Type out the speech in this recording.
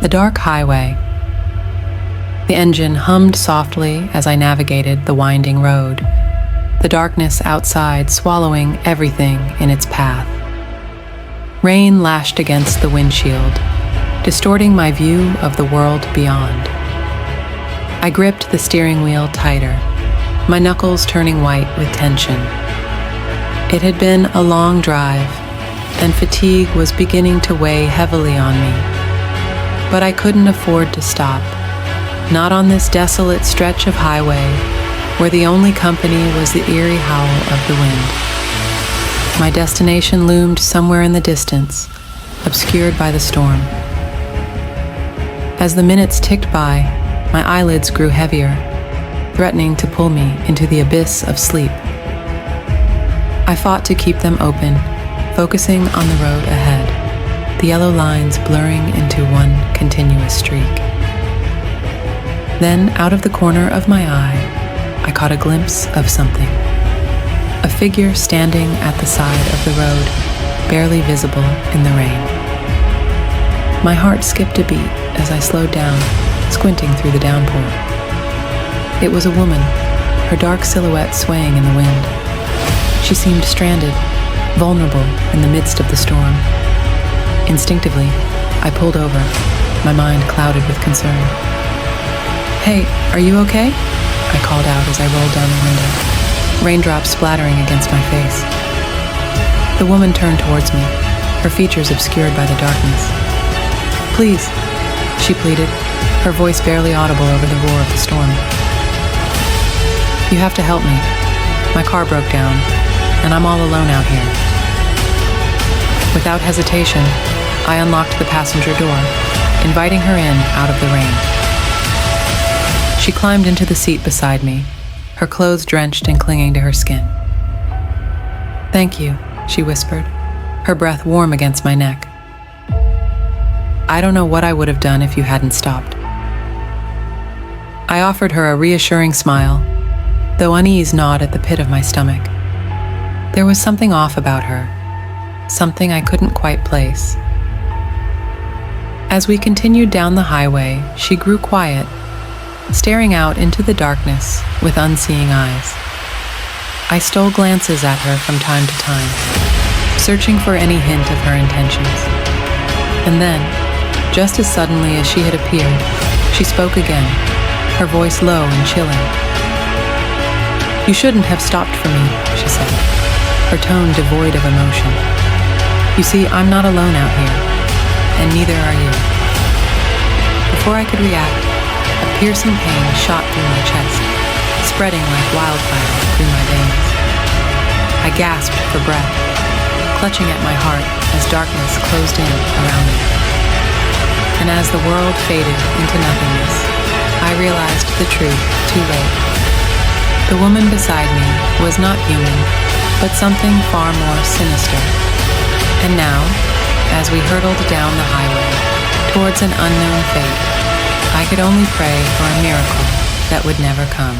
The dark highway. The engine hummed softly as I navigated the winding road, the darkness outside swallowing everything in its path. Rain lashed against the windshield, distorting my view of the world beyond. I gripped the steering wheel tighter, my knuckles turning white with tension. It had been a long drive, and fatigue was beginning to weigh heavily on me. But I couldn't afford to stop, not on this desolate stretch of highway where the only company was the eerie howl of the wind. My destination loomed somewhere in the distance, obscured by the storm. As the minutes ticked by, my eyelids grew heavier, threatening to pull me into the abyss of sleep. I fought to keep them open, focusing on the road ahead, the yellow lines blurring into one continuous streak. Then, out of the corner of my eye, I caught a glimpse of something. A figure standing at the side of the road, barely visible in the rain. My heart skipped a beat as I slowed down, squinting through the downpour. It was a woman, her dark silhouette swaying in the wind. She seemed stranded, vulnerable in the midst of the storm. Instinctively, I pulled over, my mind clouded with concern. "Hey, are you okay?" I called out as I rolled down the window, raindrops splattering against my face. The woman turned towards me, her features obscured by the darkness. "Please," she pleaded, her voice barely audible over the roar of the storm. "You have to help me. My car broke down, and I'm all alone out here." Without hesitation, I unlocked the passenger door, inviting her in out of the rain. She climbed into the seat beside me, her clothes drenched and clinging to her skin. "Thank you," she whispered, her breath warm against my neck. "I don't know what I would have done if you hadn't stopped." I offered her a reassuring smile, though unease gnawed at the pit of my stomach. There was something off about her, something I couldn't quite place. As we continued down the highway, she grew quiet, staring out into the darkness with unseeing eyes. I stole glances at her from time to time, searching for any hint of her intentions. And then, just as suddenly as she had appeared, she spoke again, her voice low and chilling. "You shouldn't have stopped for me," she said, her tone devoid of emotion. "You see, I'm not alone out here, and neither are you." Before I could react, a piercing pain shot through my chest, spreading like wildfire through my veins. I gasped for breath, clutching at my heart as darkness closed in around me. And as the world faded into nothingness, I realized the truth too late. The woman beside me was not human, but something far more sinister. And now, as we hurtled down the highway towards an unknown fate, I could only pray for a miracle that would never come.